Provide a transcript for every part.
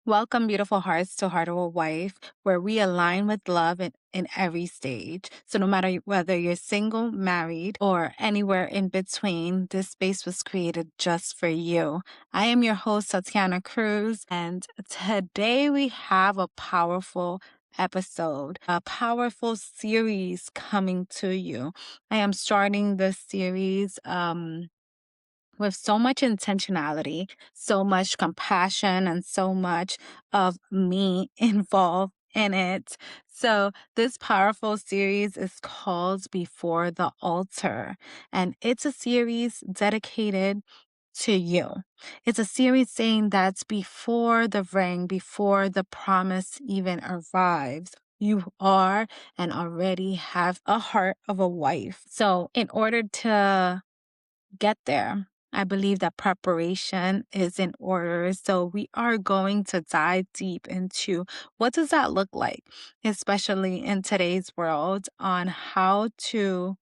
Welcome, beautiful hearts, to Heart of a Wife, where we align with love in every stage. So, no matter whether you're single, married, or anywhere in between, this space was created just for you. I am your host, Tatiana Cruz, and today we have a powerful episode, a powerful series coming to you. I am starting this series, with so much intentionality, so much compassion, and so much of me involved in it. So, this powerful series is called Before the Altar, and it's a series dedicated to you. It's a series saying that before the ring, before the promise even arrives, you are and already have a heart of a wife. So, in order to get there, I believe that preparation is in order. So we are going to dive deep into what does that look like, especially in today's world, on how to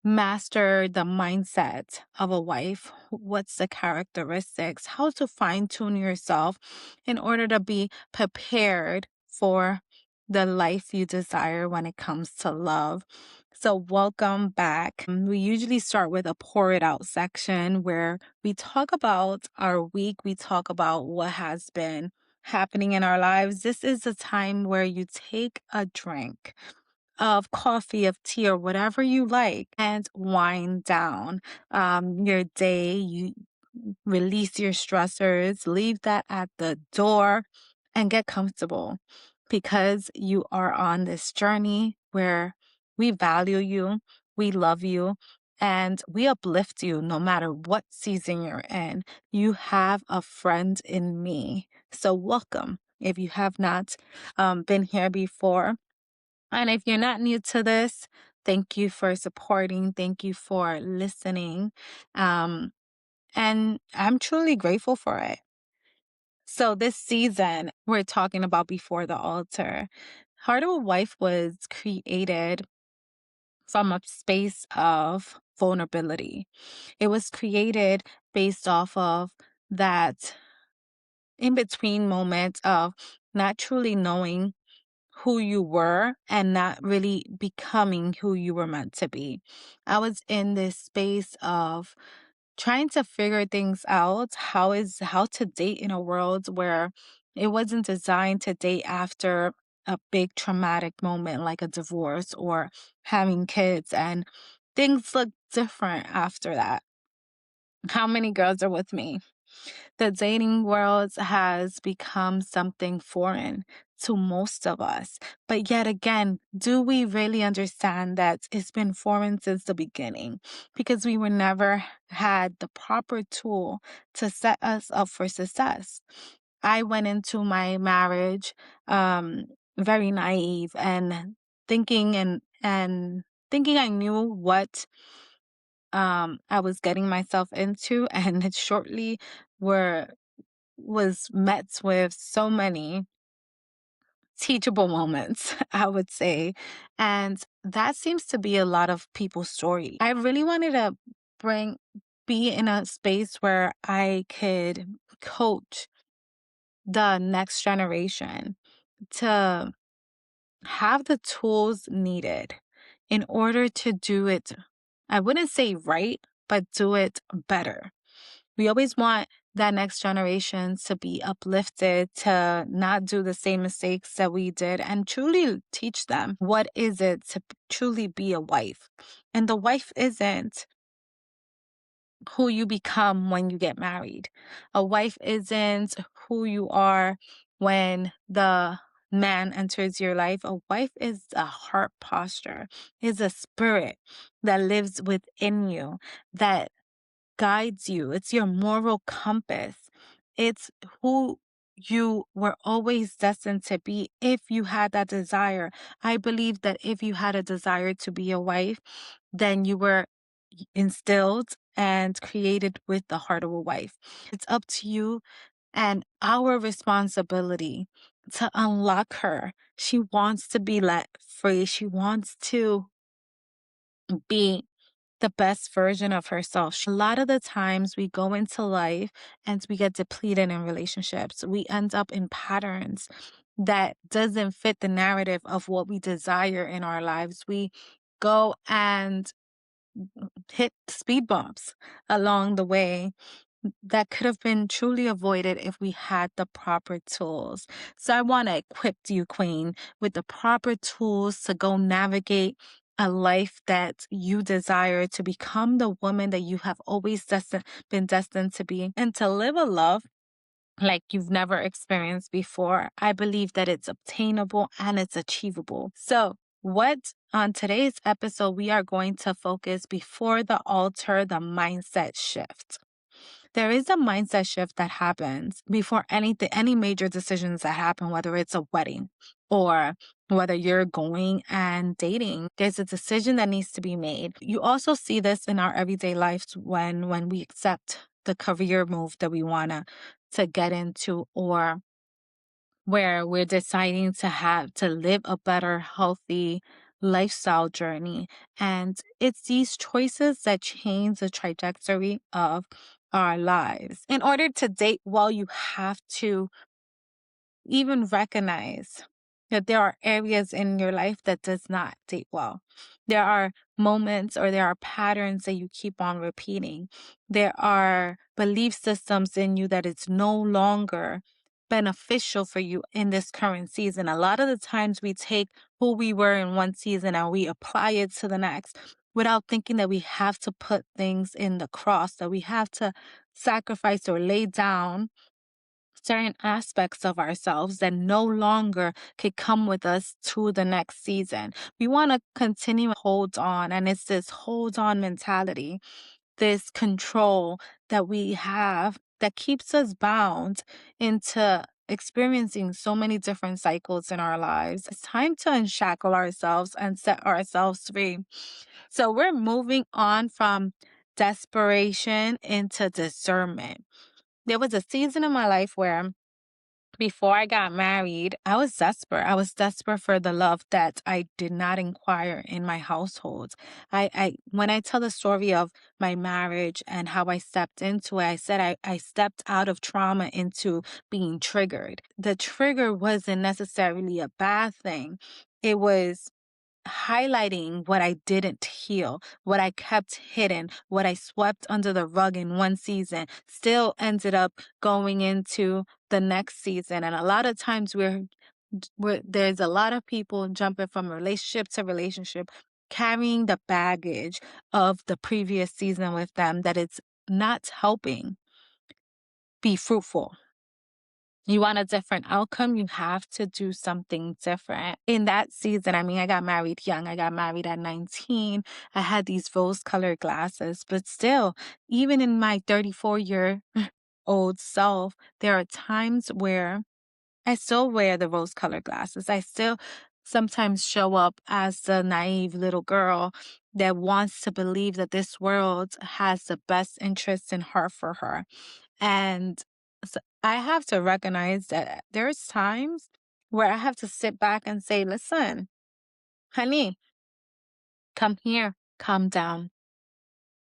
master the mindset of a wife. What's the characteristics? How to fine tune yourself in order to be prepared for the life you desire when it comes to love. So, welcome back. We usually start with a pour it out section where we talk about our week, we talk about what has been happening in our lives. This is a time where you take a drink of coffee, of tea, or whatever you like, and wind down your day. You release your stressors, leave that at the door, and get comfortable because you are on this journey where we value you, we love you, and we uplift you no matter what season you're in. You have a friend in me. So, welcome. If you have not been here before, and if you're not new to this, thank you for supporting. Thank you for listening. Um, and I'm truly grateful for it. So, this season, we're talking about Before the Altar. Heart of a Wife was created from a space of vulnerability. It was created based off of that in between moment of not truly knowing who you were and not really becoming who you were meant to be. I was in this space of trying to figure things out, how to date in a world where it wasn't designed to date after a big traumatic moment like a divorce or having kids, and things look different after that. How many girls are with me? The dating world has become something foreign to most of us. But yet again, do we really understand that it's been foreign since the beginning? Because we were never had the proper tool to set us up for success. I went into my marriage very naive and thinking and thinking I knew what I was getting myself into, and it shortly were was met with so many teachable moments, I would say. And that seems to be a lot of people's story. I really wanted to bring be in a space where I could coach the next generation to have the tools needed in order to do it. I wouldn't say right, but do it better. We always want that next generation to be uplifted, to not do the same mistakes that we did, and truly teach them what is it to truly be a wife. And the wife isn't who you become when you get married. A wife isn't who you are when the man enters your life. A wife is a heart posture, is a spirit that lives within you, that guides you. It's your moral compass. It's who you were always destined to be if you had that desire. I believe that if you had a desire to be a wife, then you were instilled and created with the heart of a wife. It's up to you and our responsibility to unlock her. She wants to be let free. She wants to be the best version of herself. A lot of the times we go into life and we get depleted in relationships. We end up in patterns that doesn't fit the narrative of what we desire in our lives. We go and hit speed bumps along the way that could have been truly avoided if we had the proper tools. So I want to equip you, Queen, with the proper tools to go navigate a life that you desire, to become the woman that you have always been destined to be, and to live a love like you've never experienced before. I believe that it's obtainable and it's achievable. So, what on today's episode we are going to focus before the altar, the mindset shift. There is a mindset shift that happens before any major decisions that happen, whether it's a wedding or whether you're going and dating. There's a decision that needs to be made. You also see this in our everyday lives when we accept the career move that we want to get into, or where we're deciding to have to live a better, healthy lifestyle journey. And it's these choices that change the trajectory of our lives. In order to date well, you have to even recognize that there are areas in your life that does not date well. There are moments or there are patterns that you keep on repeating. There are belief systems in you that it's no longer beneficial for you in this current season. A lot of the times we take who we were in one season and we apply it to the next without thinking that we have to put things in the cross, that we have to sacrifice or lay down certain aspects of ourselves that no longer could come with us to the next season. We want to continue to hold on, and it's this hold on mentality, this control that we have that keeps us bound into experiencing so many different cycles in our lives. It's time to unshackle ourselves and set ourselves free. So we're moving on from desperation into discernment. There was a season in my life where before I got married, I was desperate. I was desperate for the love that I did not inquire in my household. I when I tell the story of my marriage and how I stepped into it, I said I stepped out of trauma into being triggered. The trigger wasn't necessarily a bad thing. It was highlighting what I didn't heal, what I kept hidden, what I swept under the rug in one season, still ended up going into the next season. And a lot of times there's a lot of people jumping from relationship to relationship, carrying the baggage of the previous season with them that it's not helping be fruitful. You want a different outcome, you have to do something different. In that season, I mean, I got married young. I got married at 19. I had these rose-colored glasses, but still, even in my 34-year-old self, there are times where I still wear the rose-colored glasses. I still sometimes show up as the naive little girl that wants to believe that this world has the best interests in her for her. And I have to recognize that there's times where I have to sit back and say, listen, honey, come here, calm down,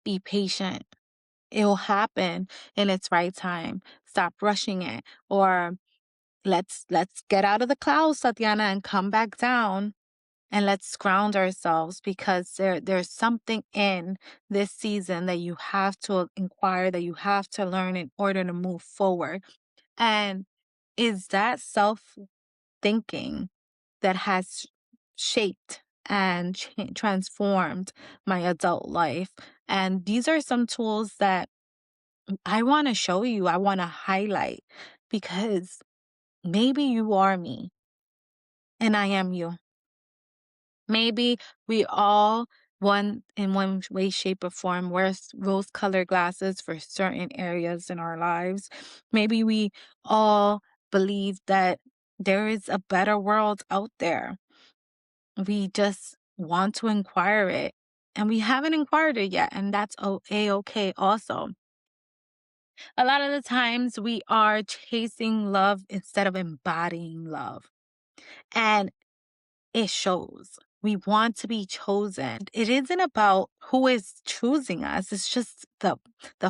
be patient. It'll happen in its right time. Stop rushing it. Or let's get out of the clouds, Tatiana, and come back down. And let's ground ourselves, because there's something in this season that you have to inquire, that you have to learn in order to move forward. And is that self thinking that has shaped and transformed my adult life. And these are some tools that I want to show you, I want to highlight, because maybe you are me and I am you. Maybe we all, in one way, shape, or form, wear rose-colored glasses for certain areas in our lives. Maybe we all believe that there is a better world out there. We just want to inquire it, and we haven't inquired it yet, and that's A-okay also. A lot of the times we are chasing love instead of embodying love, and it shows. We want to be chosen. It isn't about who is choosing us. It's just the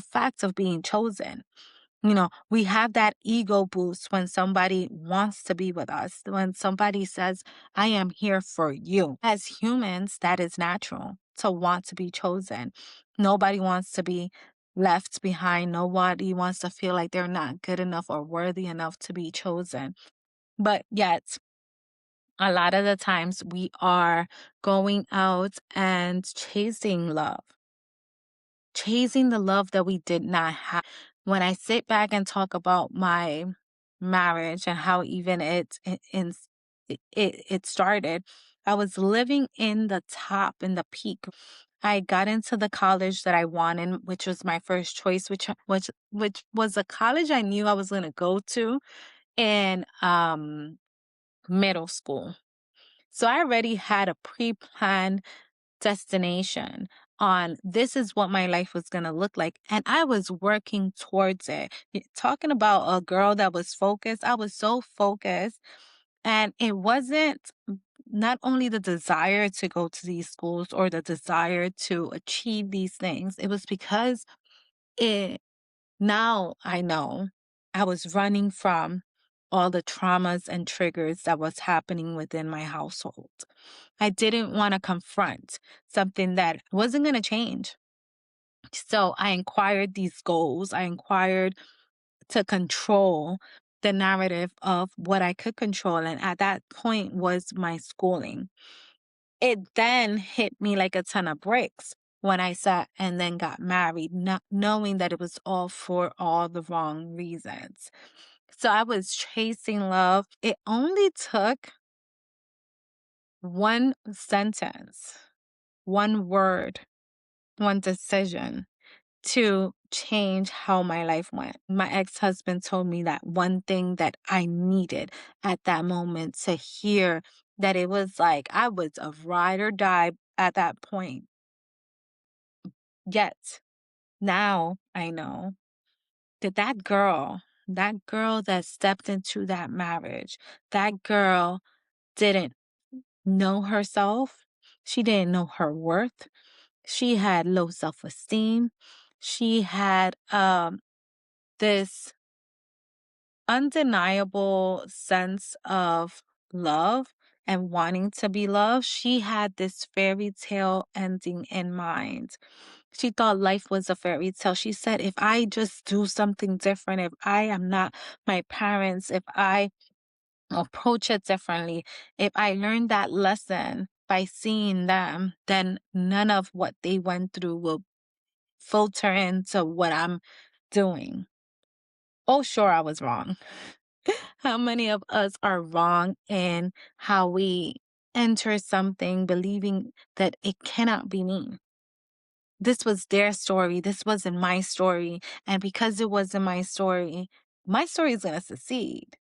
fact of being chosen. We have that ego boost when somebody wants to be with us, when somebody says, I am here for you. As humans, that is natural to want to be chosen. Nobody wants to be left behind. Nobody wants to feel like they're not good enough or worthy enough to be chosen. But yet, a lot of the times we are going out and chasing the love that we did not have. When I sit back and talk about my marriage and how even it started, I was living in the top, in the peak. I got into the college that I wanted, which was my first choice, which was a college I knew I was going to go to in middle school. So I already had a pre-planned destination on this is what my life was going to look like. And I was working towards it. Talking about a girl that was focused, I was so focused. And it wasn't not only the desire to go to these schools or the desire to achieve these things, it was because it now I know I was running from all the traumas and triggers that was happening within my household. I didn't want to confront something that wasn't going to change. So I inquired these goals. I inquired to control the narrative of what I could control. And at that point was my schooling. It then hit me like a ton of bricks when I sat and then got married, not knowing that it was all for all the wrong reasons. So I was chasing love. It only took one sentence, one word, one decision to change how my life went. My ex-husband told me that one thing that I needed at that moment to hear, that it was like I was a ride or die at that point. Yet now I know that that girl that stepped into that marriage, that girl didn't know herself. She didn't know her worth. She had low self-esteem. She had this undeniable sense of love and wanting to be loved. She had this fairy tale ending in mind. She thought life was a fairy tale. She said, if I just do something different, if I am not my parents, if I approach it differently, if I learn that lesson by seeing them, then none of what they went through will filter into what I'm doing. Oh, sure, I was wrong. How many of us are wrong in how we enter something believing that it cannot be me? This was their story. This wasn't my story. And because it wasn't my story is going to succeed.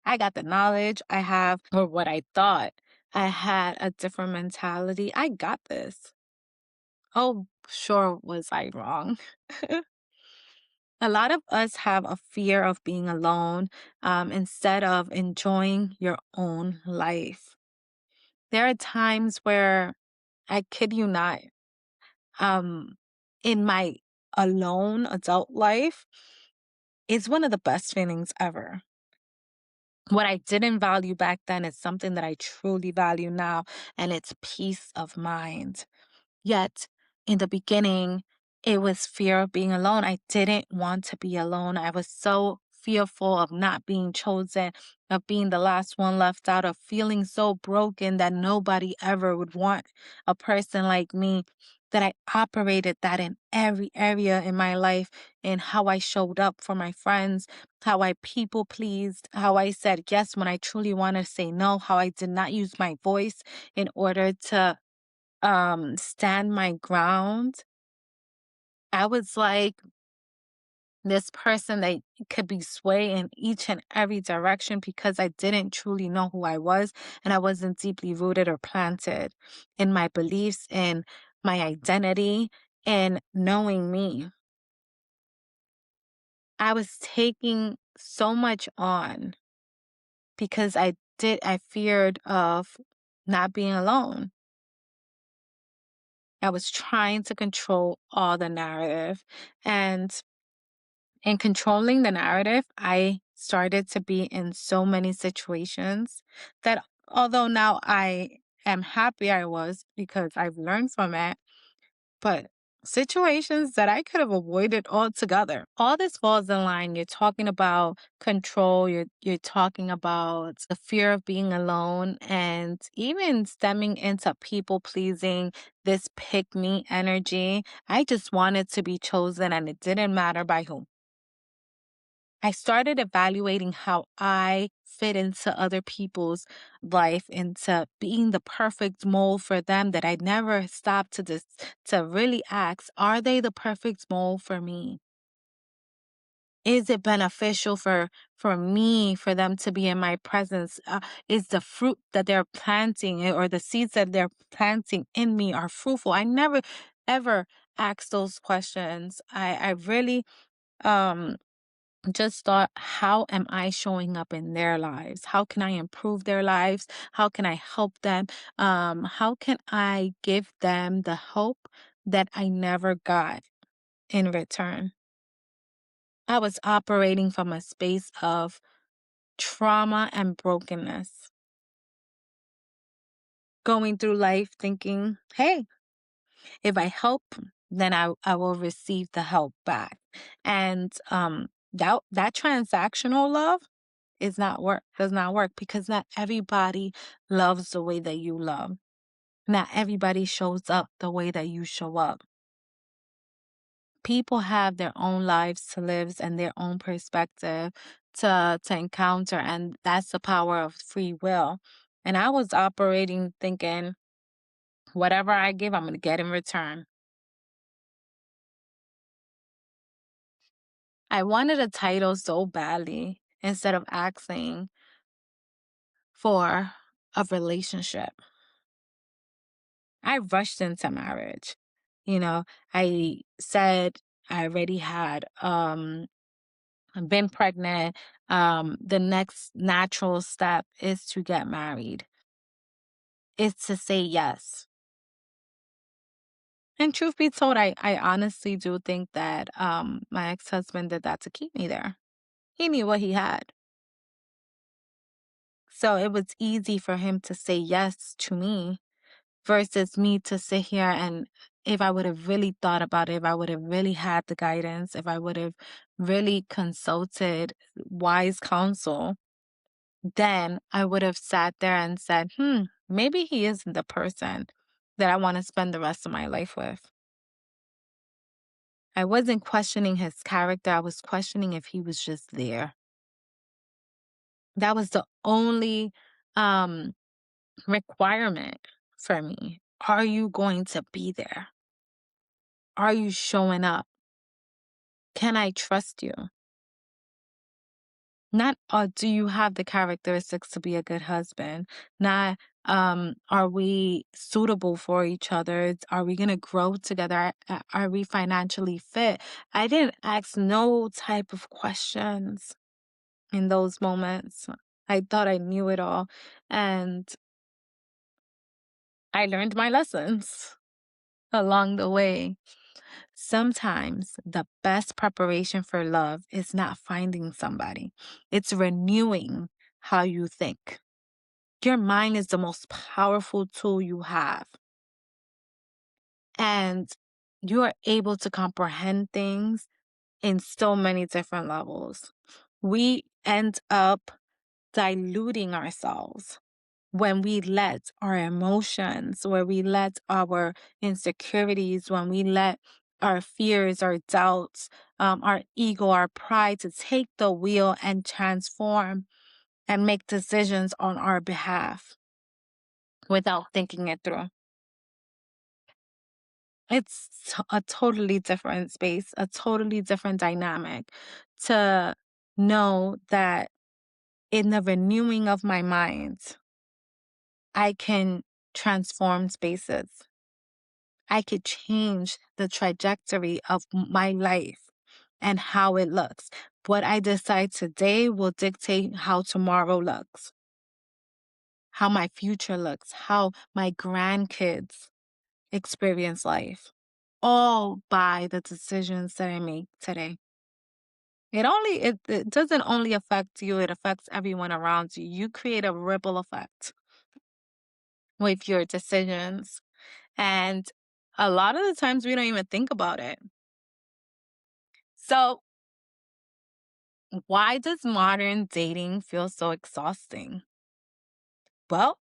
I got the knowledge I have, or what I thought. I had a different mentality. I got this. Oh, sure, was I wrong? A lot of us have a fear of being alone instead of enjoying your own life. There are times where I kid you not, um, in my alone adult life, it's one of the best feelings ever. What I didn't value back then is something that I truly value now, and it's peace of mind. Yet, in the beginning, it was fear of being alone. I didn't want to be alone. I was so fearful of not being chosen, of being the last one left out, of feeling so broken that nobody ever would want a person like me, that I operated that in every area in my life, in how I showed up for my friends, how I people pleased, how I said yes when I truly wanted to say no, how I did not use my voice in order to stand my ground. I was like this person that could be swayed in each and every direction because I didn't truly know who I was, and I wasn't deeply rooted or planted in my beliefs, in my identity, and knowing me. I was taking so much on because I feared of not being alone. I was trying to control all the narrative. And in controlling the narrative, I started to be in so many situations that although now I am happy I was because I've learned from it, but situations that I could have avoided altogether. All this falls in line. You're talking about control, you're talking about the fear of being alone, and even stemming into people pleasing, this pick me energy. I just wanted to be chosen and it didn't matter by whom. I started evaluating how I fit into other people's life, into being the perfect mold for them, that I never stopped to really ask, are they the perfect mold for me? Is it beneficial for me, for them to be in my presence? Is the fruit that they're planting or the seeds that they're planting in me are fruitful? I never ever asked those questions. I really um just thought, how am I showing up in their lives? How can I improve their lives? How can I help them? How can I give them the hope that I never got in return? I was operating from a space of trauma and brokenness, going through life thinking, hey, if I help, then I will receive the help back. And that transactional love does not work, because not everybody loves the way that you love. Not everybody shows up the way that you show up. People have their own lives to live and their own perspective to encounter, and that's the power of free will. And I was operating thinking, whatever I give, I'm going to get in return. I wanted a title so badly instead of asking for a relationship. I rushed into marriage. You know, I said I already had been pregnant. The next natural step is to get married. It's to say yes. And truth be told, I honestly do think that my ex-husband did that to keep me there. He knew what he had. So it was easy for him to say yes to me versus me to sit here, and if I would have really thought about it, if I would have really had the guidance, if I would have really consulted wise counsel, then I would have sat there and said, maybe he isn't the person that I want to spend the rest of my life with. I wasn't questioning his character. I was questioning if he was just there. That was the only um, requirement for me. Are you going to be there? Are you showing up? Can I trust you? Not do you have the characteristics to be a good husband? Not are we suitable for each other? Are we gonna grow together? Are we financially fit? I didn't ask no type of questions in those moments. I thought I knew it all. And I learned my lessons along the way. Sometimes the best preparation for love is not finding somebody, it's renewing how you think. Your mind is the most powerful tool you have, and you are able to comprehend things in so many different levels. We end up diluting ourselves when we let our emotions, where we let our insecurities, when we let our fears, our doubts, our ego, our pride to take the wheel and transform and make decisions on our behalf without thinking it through. It's a totally different space, a totally different dynamic to know that in the renewing of my mind, I can transform spaces. I could change the trajectory of my life and how it looks. What I decide today will dictate how tomorrow looks. how my future looks, how my grandkids experience life, all by the decisions that I make today. It doesn't only affect you, it affects everyone around you. You create a ripple effect with your decisions. And a lot of the times we don't even think about it. So, why does modern dating feel so exhausting? Well,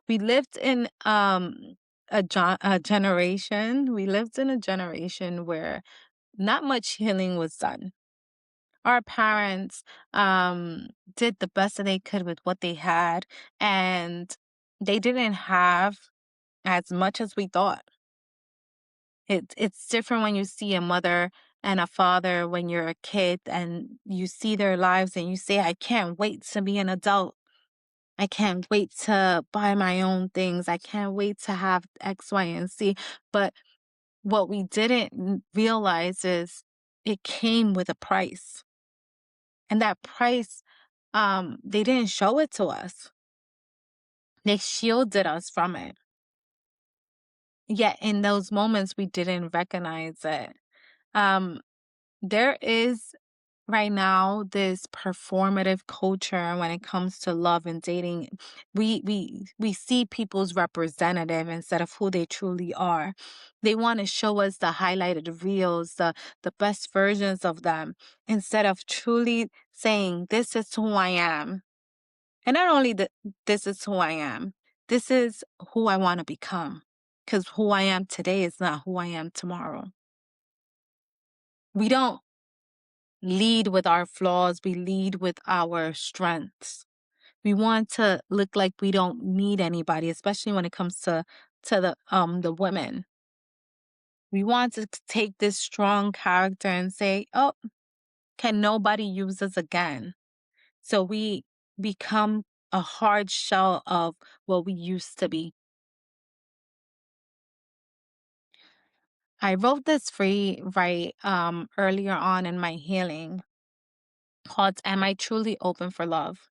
we lived in a generation, we lived in a generation where not much healing was done. Our parents did the best that they could with what they had, and they didn't have as much as we thought. It's different when you see a mother and a father when you're a kid and you see their lives and you say, I can't wait to be an adult. I can't wait to buy my own things. I can't wait to have X, Y, and Z. But what we didn't realize is it came with a price. And that price, they didn't show it to us. They shielded us from it. Yet in those moments, we didn't recognize it. Um, there is right now this performative culture when it comes to love and dating. We see people's representative instead of who they truly are. They want to show us the highlighted reels, the best versions of them, instead of truly saying, this is who I am. And not only that, this is who I am, this is who I want to become. Because who I am today is not who I am tomorrow. We don't lead with our flaws, we lead with our strengths. We want to look like we don't need anybody, especially when it comes to the women. We want to take this strong character and say, "Oh, can nobody use us again?" So we become a hard shell of what we used to be. I wrote this free right earlier on in my healing called Am I Truly Open for Love?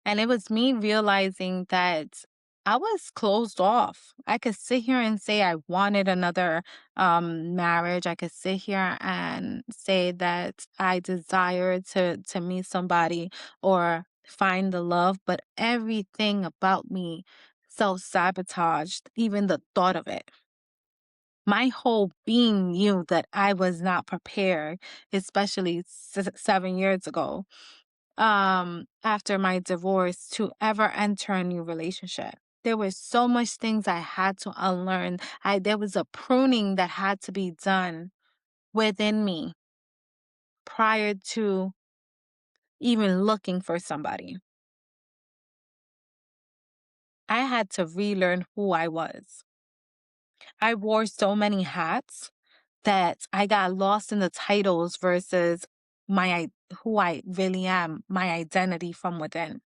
And it was me realizing that I was closed off. I could sit here and say I wanted another marriage. I could sit here and say that I desired to meet somebody or find the love, but everything about me self-sabotaged, even the thought of it. My whole being knew that I was not prepared, especially 7 years ago, after my divorce, to ever enter a new relationship. There were so much things I had to unlearn. There was a pruning that had to be done within me prior to even looking for somebody. I had to relearn who I was. I wore so many hats that I got lost in the titles versus who I really am, my identity from within.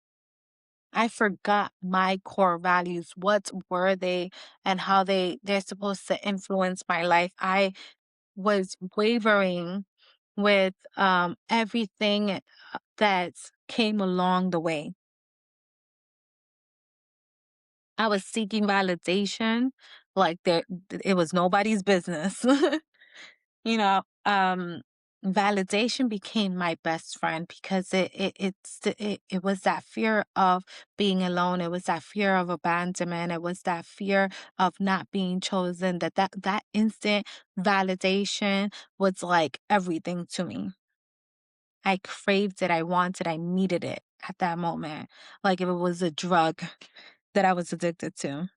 I forgot my core values. What were they and how they're supposed to influence my life. I was wavering with everything that came along the way. I was seeking validation like it was nobody's business. You know, validation became my best friend because it was that fear of being alone. It was that fear of abandonment. It was that fear of not being chosen. That instant validation was like everything to me. I craved it. I wanted. I needed it at that moment, like if it was a drug that I was addicted to.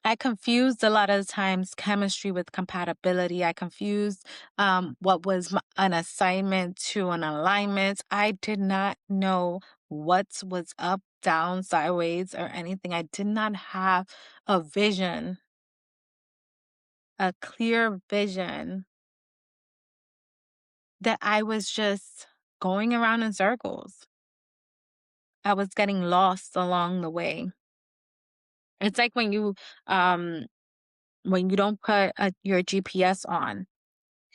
I confused a lot of the times chemistry with compatibility. I confused what was an assignment to an alignment. I did not know what was up, down, sideways, or anything. I did not have a vision, a clear vision that I was just going around in circles. I was getting lost along the way. It's like um, when you don't put your GPS on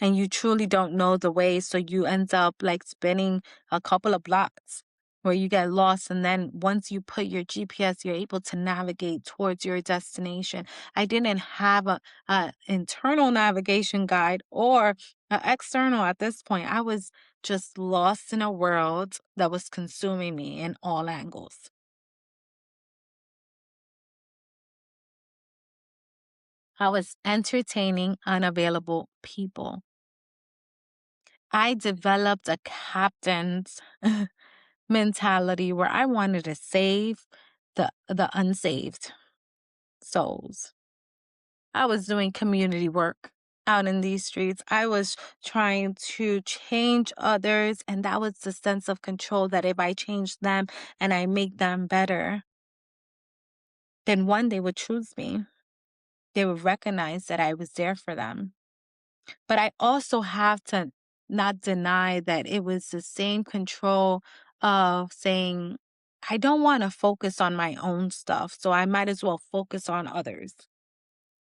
and you truly don't know the way, so you end up like spinning a couple of blocks. where you get lost. And then once you put your GPS, you're able to navigate towards your destination. I didn't have a internal navigation guide or an external at this point. I was just lost in a world that was consuming me in all angles. I was entertaining unavailable people. I developed a captain's mentality where I wanted to save the unsaved souls. I was doing community work out in these streets. I was trying to change others, and that was the sense of control that if I change them and I make them better, then one they would choose me. They would recognize that I was there for them. But I also have to not deny that it was the same control of saying, I don't want to focus on my own stuff, so I might as well focus on others.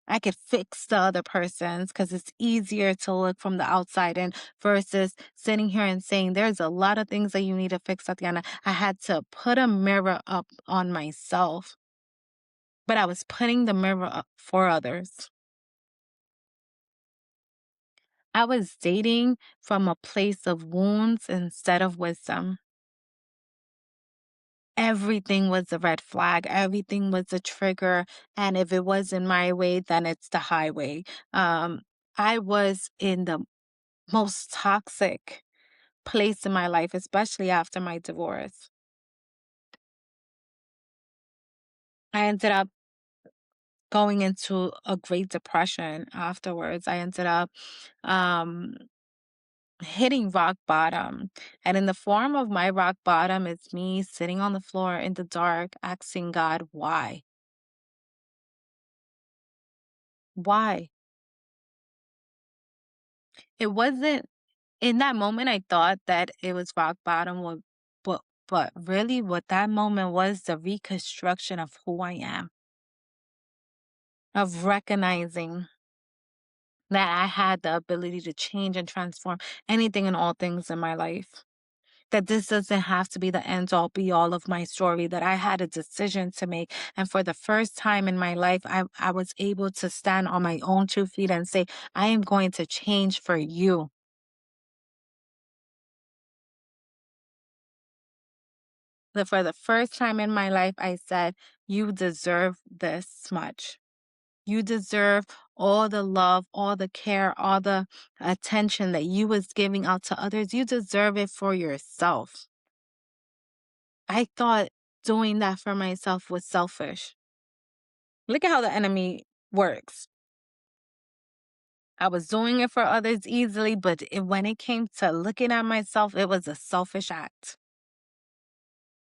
I could fix the other person's because it's easier to look from the outside in versus sitting here and saying, there's a lot of things that you need to fix, Tatiana. I had to put a mirror up on myself, but I was putting the mirror up for others. I was dating from a place of wounds instead of wisdom. Everything was a red flag. Everything was a trigger. And if it wasn't my way, then it's the highway. Um, I was in the most toxic place in my life, especially after my divorce. I ended up going into a great depression afterwards. I ended up um, hitting rock bottom. And in the form of my rock bottom, it's me sitting on the floor in the dark, asking God, why? Why? It wasn't in that moment, I thought that it was rock bottom, but really, what that moment was the reconstruction of who I am, of recognizing that I had the ability to change and transform anything and all things in my life. That this doesn't have to be the end all be all of my story, that I had a decision to make. And for the first time in my life, I was able to stand on my own 2 feet and say, I am going to change for you. That for the first time in my life, I said, you deserve this much. You deserve all the love, all the care, all the attention that you was giving out to others. You deserve it for yourself. I thought doing that for myself was selfish. Look at how the enemy works. I was doing it for others easily, but when it came to looking at myself, it was a selfish act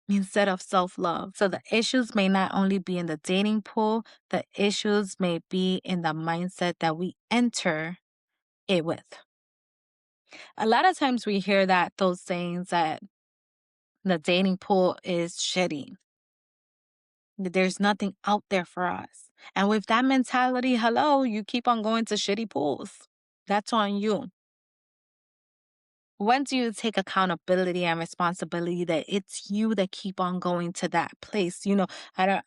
instead of self love. So the issues may not only be in the dating pool, the issues may be in the mindset that we enter it with. A lot of times we hear that those sayings that the dating pool is shitty, that there's nothing out there for us. And with that mentality, hello, you keep on going to shitty pools. That's on you. When do you take accountability and responsibility that it's you that keep on going to that place? I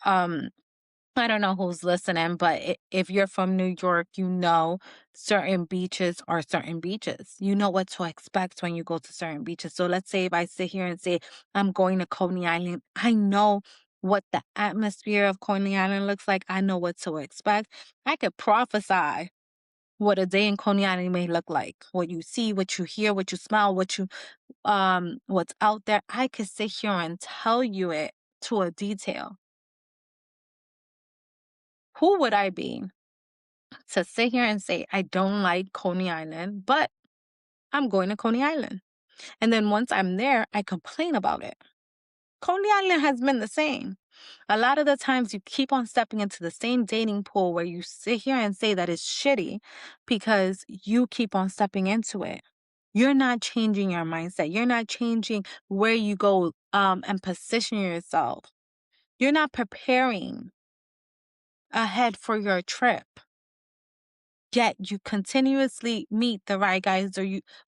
don't know who's listening, but if you're from New York, you know certain beaches are certain beaches. You know what to expect when you go to certain beaches. So let's say if I sit here and say I'm going to Coney Island, I know what the atmosphere of Coney Island looks like. I know what to expect. I could prophesy what a day in Coney Island may look like. What you see, what you hear, what you smell, what's out there. I could sit here and tell you it to a detail. Who would I be to sit here and say, I don't like Coney Island, but I'm going to Coney Island? And then once I'm there, I complain about it. Coney Island has been the same. A lot of the times you keep on stepping into the same dating pool where you sit here and say that it's shitty because you keep on stepping into it. You're not changing your mindset. You're not changing where you go and position yourself. You're not preparing ahead for your trip. Yet you continuously meet the right guys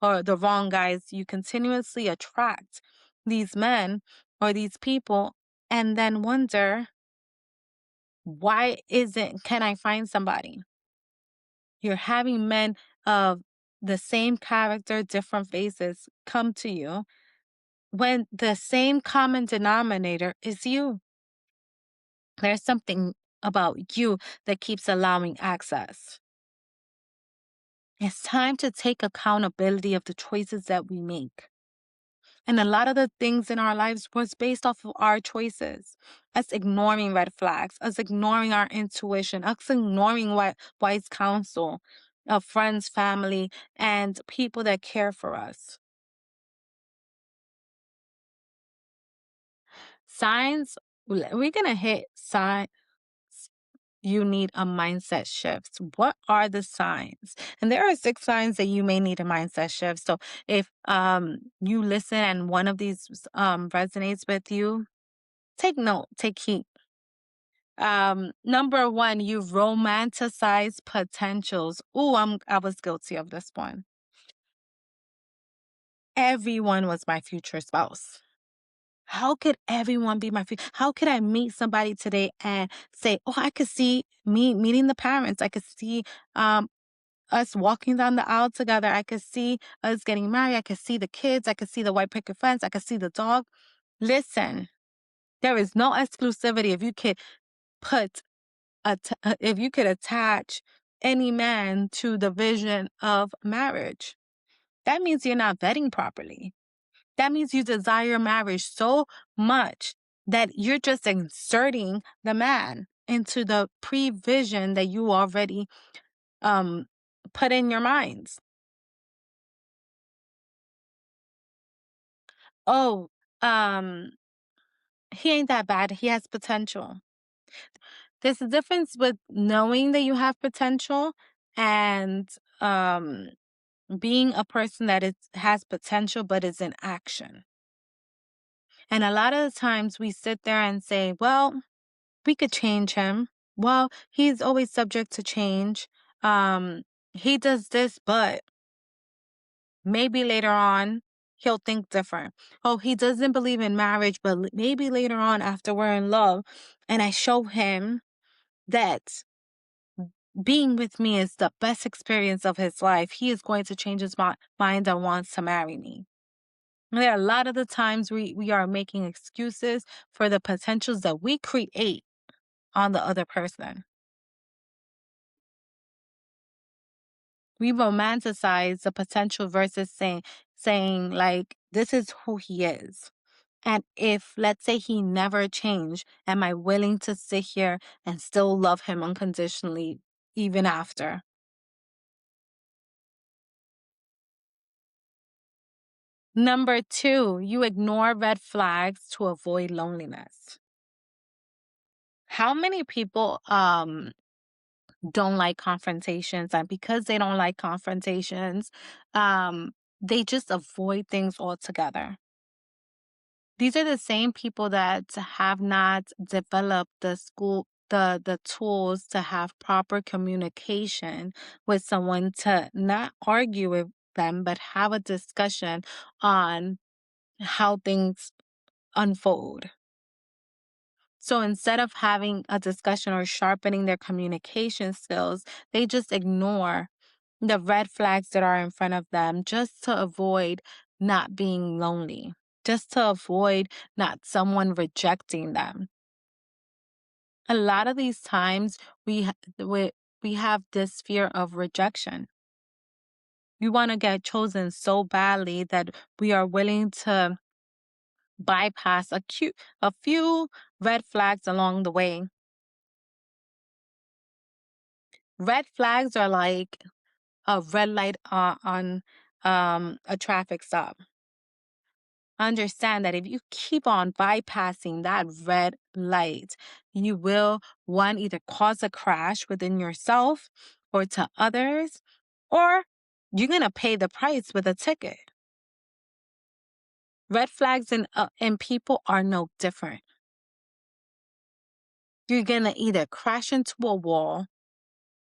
or the wrong guys. You continuously attract these men or these people and then wonder, why isn't, can I find somebody? You're having men of the same character, different faces come to you when the same common denominator is you. There's something about you that keeps allowing access. It's time to take accountability of the choices that we make. And a lot of the things in our lives was based off of our choices. Us ignoring red flags, us ignoring our intuition, us ignoring wise counsel of friends, family, and people that care for us. Signs, we're going to hit signs. You need a mindset shift. What are the signs? And there are 6 signs that you may need a mindset shift. So if you listen and one of these resonates with you, take note, take heed. Number 1, you romanticize potentials. Ooh, I was guilty of this one. Everyone was my future spouse. How could everyone be my future? How could I meet somebody today and say, "Oh, I could see me meeting the parents. I could see um us walking down the aisle together. I could see us getting married. I could see the kids. I could see the white picket fence. I could see the dog." Listen, there is no exclusivity. If you could put if you could attach any man to the vision of marriage, that means you're not vetting properly. That means you desire marriage so much that you're just inserting the man into the prevision that you already um put in your minds. Oh, um, he ain't that bad. He has potential. There's a difference with knowing that you have potential and um being a person that has potential but is in action. And a lot of the times we sit there and say, well, we could change him. Well, he's always subject to change. Um, he does this, but maybe later on he'll think different. Oh, he doesn't believe in marriage, but maybe later on after we're in love and I show him that being with me is the best experience of his life, he is going to change his mind and wants to marry me. There are a lot of the times we are making excuses for the potentials that we create on the other person. We romanticize the potential versus saying like, this is who he is. And if, let's say, he never changed, am I willing to sit here and still love him unconditionally even after? Number 2, you ignore red flags to avoid loneliness. How many people don't like confrontations, and because they don't like confrontations, um they just avoid things altogether. These are the same people that have not developed the tools to have proper communication with someone, to not argue with them but have a discussion on how things unfold. So instead of having a discussion or sharpening their communication skills, they just ignore the red flags that are in front of them just to avoid not being lonely, just to avoid not someone rejecting them. A lot of these times we have this fear of rejection. We want to get chosen so badly that we are willing to bypass a few red flags along the way. Red flags are like a red light on a traffic stop. Understand that if you keep on bypassing that red light, you will, one, either cause a crash within yourself or to others, or you're going to pay the price with a ticket. Red flags in people are no different. You're going to either crash into a wall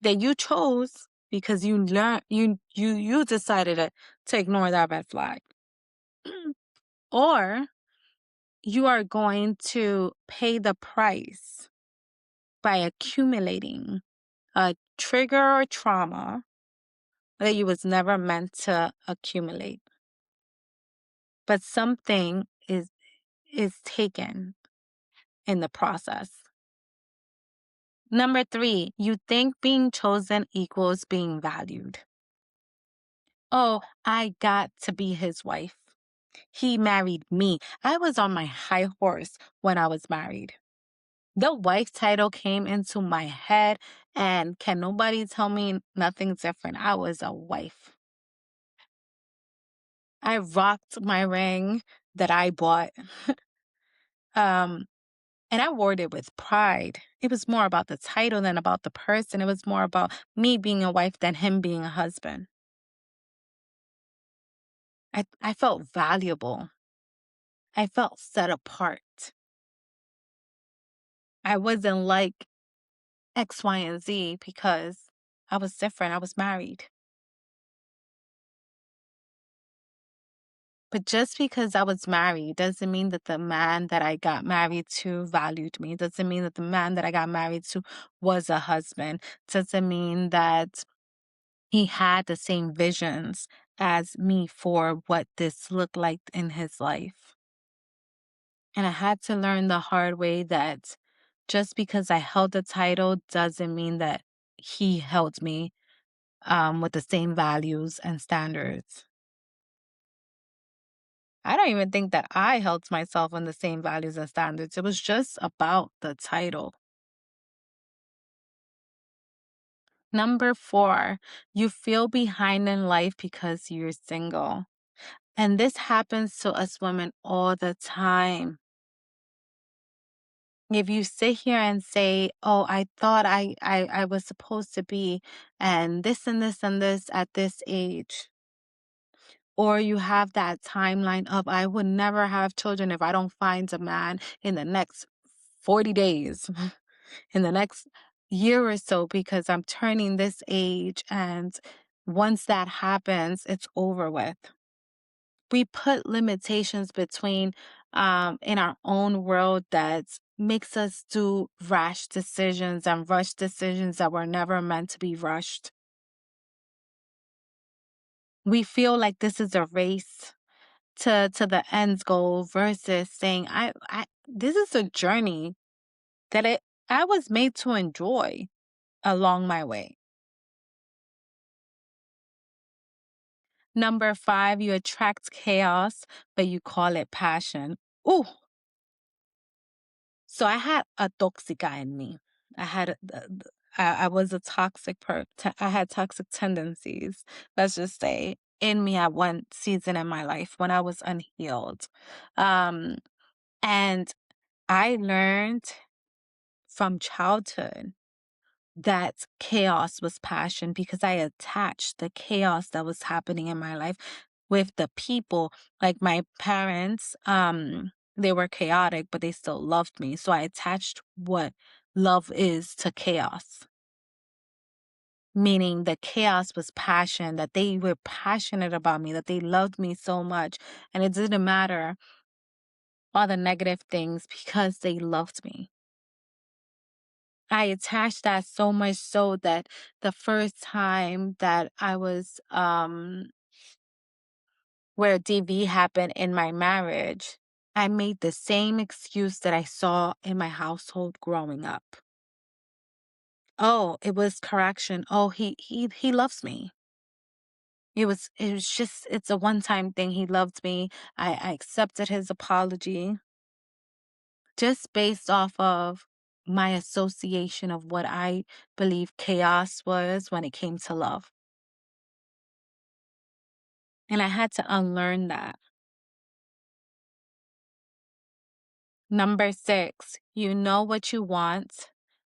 that you chose because you learned you decided to ignore that red flag. Or you are going to pay the price by accumulating a trigger or trauma that you was never meant to accumulate. But something is taken in the process. Number 3, you think being chosen equals being valued. Oh, I got to be his wife. He married me. I was on my high horse when I was married. The wife title came into my head, and can nobody tell me nothing different. I was a wife. I rocked my ring that I bought. um, and I wore it with pride. It was more about the title than about the person. It was more about me being a wife than him being a husband. I felt valuable. I felt set apart. I wasn't like X, Y, and Z because I was different. I was married. But just because I was married doesn't mean that the man that I got married to valued me. Doesn't mean that the man that I got married to was a husband. Doesn't mean that he had the same visions as me for what this looked like in his life. And I had to learn the hard way that just because I held the title doesn't mean that he held me with the same values and standards. I don't even think that I held myself on the same values and standards. It was just about the title. Number 4, you feel behind in life because you're single. And this happens to us women all the time. If you sit here and say, oh, I thought I was supposed to be and this at this age, or you have that timeline of, I would never have children if I don't find a man in the next 40 days, in the next year or so, because I'm turning this age. And once that happens, it's over with. We put limitations between in our own world that makes us do rash decisions and rush decisions that were never meant to be rushed. We feel like this is a race to the end goal versus saying I this is a journey that I was made to enjoy along my way. Number 5, you attract chaos, but you call it passion. Ooh, so I had a toxica in me. I had I was a I had toxic tendencies. Let's just say in me at one season in my life when I was unhealed. Um, and I learned from childhood that chaos was passion because I attached the chaos that was happening in my life with the people. Like my parents, they were chaotic, but they still loved me. So I attached what love is to chaos, meaning the chaos was passion, that they were passionate about me, that they loved me so much. And it didn't matter all the negative things because they loved me. I attached that so much so that the first time that I was where DV happened in my marriage, I made the same excuse that I saw in my household growing up. Oh, it was correction. Oh, he loves me. It's a one-time thing. He loved me. I accepted his apology just based off of my association of what I believe chaos was when it came to love. And I had to unlearn that. Number 6, you know what you want,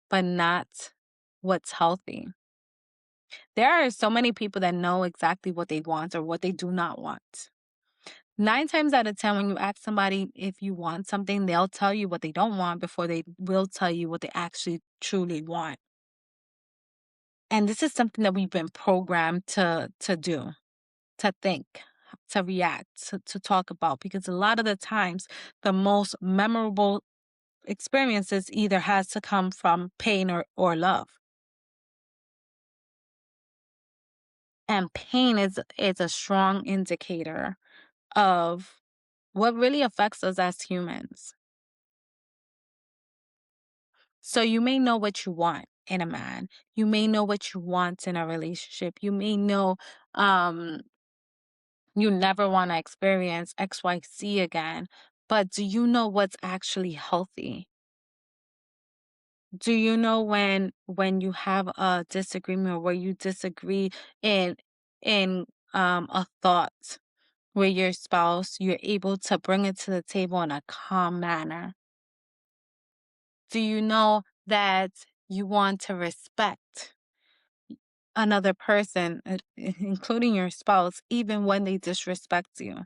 but not what's healthy. There are so many people that know exactly what they want or what they do not want. 9 times out of 10, when you ask somebody if you want something, they'll tell you what they don't want before they will tell you what they actually truly want. And this is something that we've been programmed to do, to think. to react, to talk about, because a lot of the times the most memorable experiences either has to come from pain or love. And pain is a strong indicator of what really affects us as humans. So you may know what you want in a man. You may know what you want in a relationship. You may know um you never want to experience XYZ again. But do you know what's actually healthy? Do you know when you have a disagreement or where you disagree in a thought with your spouse, you're able to bring it to the table in a calm manner? Do you know that you want to respect another person, including your spouse, even when they disrespect you?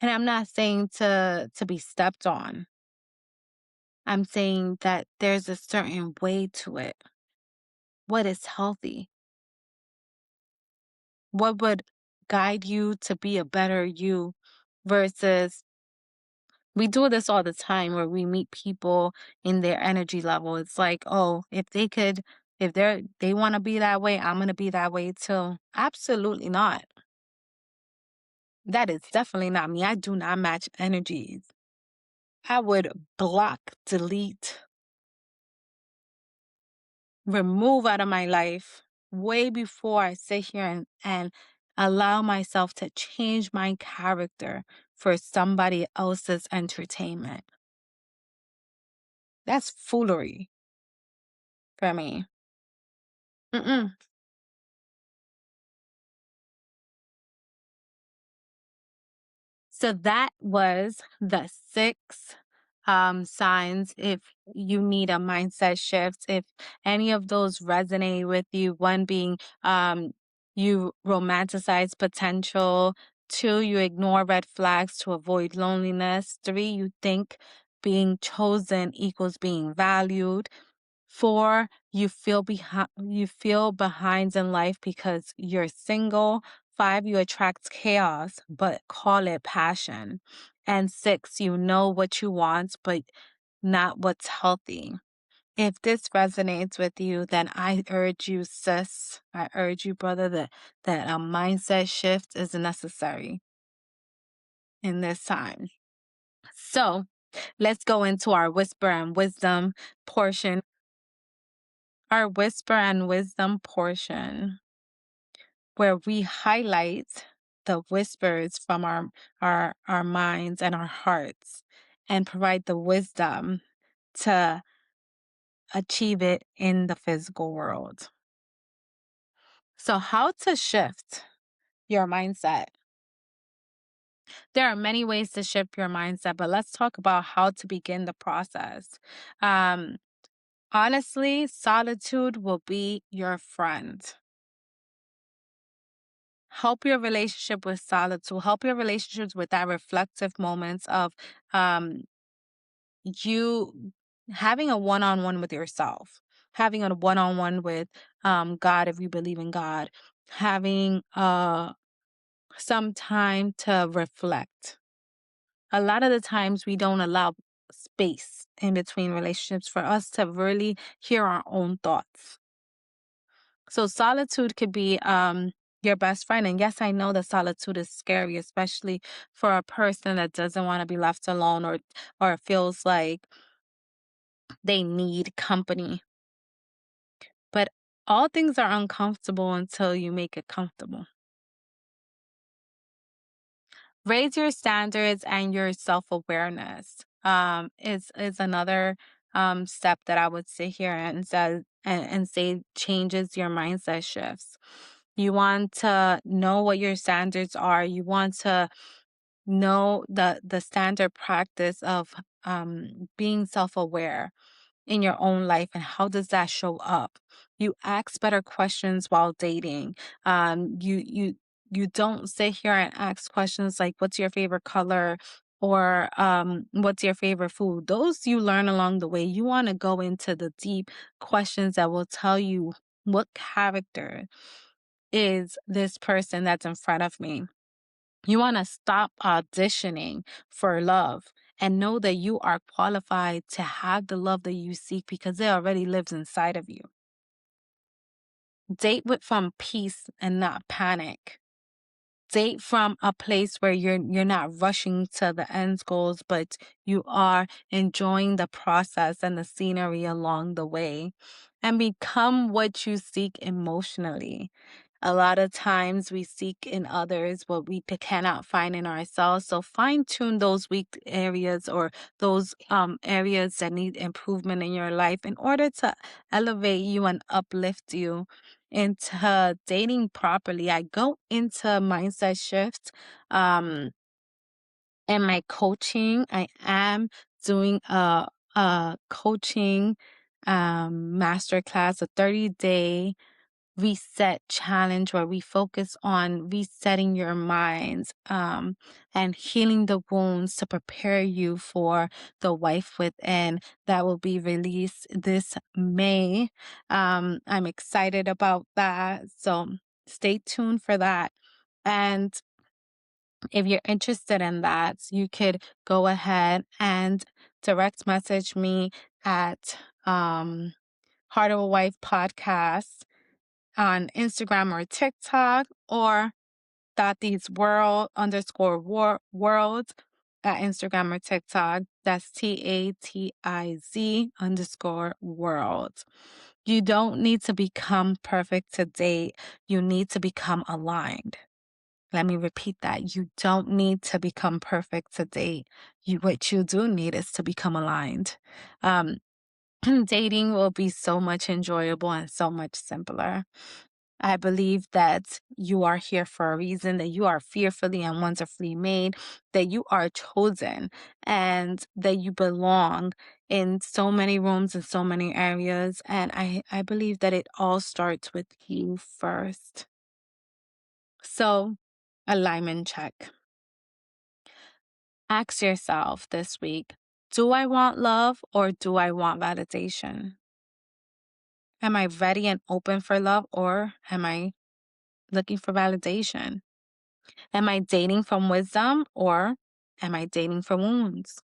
And I'm not saying to be stepped on. I'm saying that there's a certain way to it. What is healthy? What would guide you to be a better you versus we do this all the time where we meet people in their energy level. It's like, oh, if they want to be that way, I'm going to be that way too. Absolutely not. That is definitely not me. I do not match energies. I would block, delete, remove out of my life way before I sit here and allow myself to change my character for somebody else's entertainment. That's foolery for me. Mm-mm. So that was the six signs if you need a mindset shift. If any of those resonate with you, one being you romanticize potential, two, you ignore red flags to avoid loneliness, three, you think being chosen equals being valued. Four, you feel behind in life because you're single. Five, you attract chaos, but call it passion. And six, you know what you want, but not what's healthy. If this resonates with you, then I urge you, sis, I urge you, brother, that a mindset shift is necessary in this time. So let's go into our whisper and wisdom portion. Our whisper and wisdom portion, where we highlight the whispers from our minds and our hearts and provide the wisdom to achieve it in the physical world. So, how to shift your mindset? There are many ways to shift your mindset, but let's talk about how to begin the process. Um, Honestly, solitude will be your friend. Help your relationship with solitude. Help your relationships with that reflective moments of um you having a one-on-one with yourself, having a one-on-one with God if you believe in God, having some time to reflect. A lot of the times we don't allow space in between relationships for us to really hear our own thoughts. So solitude could be your best friend. And yes, I know that solitude is scary, especially for a person that doesn't want to be left alone or feels like they need company. But all things are uncomfortable until you make it comfortable. Raise your standards and your self-awareness. Is another step that I would sit here and say changes your mindset shifts. You want to know what your standards are. You want to know the standard practice of being self-aware in your own life and how does that show up. You ask better questions while dating. You don't sit here and ask questions like what's your favorite color or what's your favorite food. Those you learn along the way. You want to go into the deep questions that will tell you what character is this person that's in front of me. You want to stop auditioning for love and know that you are qualified to have the love that you seek because it already lives inside of you. Date with from peace and not panic. Date from a place where you're not rushing to the end goals, but you are enjoying the process and the scenery along the way. And become what you seek emotionally. A lot of times we seek in others what we cannot find in ourselves. So fine tune those weak areas or those areas that need improvement in your life in order to elevate you and uplift you into dating properly. I go into mindset shift in my coaching. I am doing a coaching masterclass, a 30-day reset challenge where we focus on resetting your minds and healing the wounds to prepare you for the wife within that will be released this May. I'm excited about that. So stay tuned for that. And if you're interested in that, you could go ahead and direct message me at Heart of a Wife Podcast on Instagram or TikTok, or Tati's World _world at Instagram or TikTok. That's TATIZ _world. You don't need to become perfect to date. You need to become aligned. Let me repeat that. You don't need to become perfect to date. What you do need is to become aligned. Dating will be so much enjoyable and so much simpler. I believe that you are here for a reason, that you are fearfully and wonderfully made, that you are chosen, and that you belong in so many rooms and so many areas. And I believe that it all starts with you first. So, alignment check. Ask yourself this week, do I want love or do I want validation? Am I ready and open for love or am I looking for validation? Am I dating from wisdom or am I dating for wounds?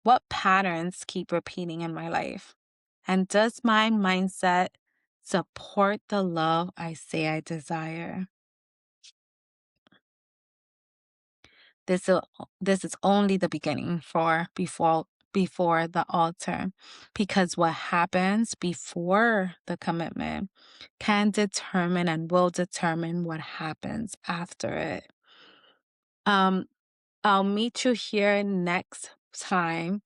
What patterns keep repeating in my life? And does my mindset support the love I say I desire? This is only the beginning for before the altar, because what happens before the commitment can determine and will determine what happens after it. I'll meet you here next time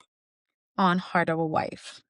on Heart of a Wife.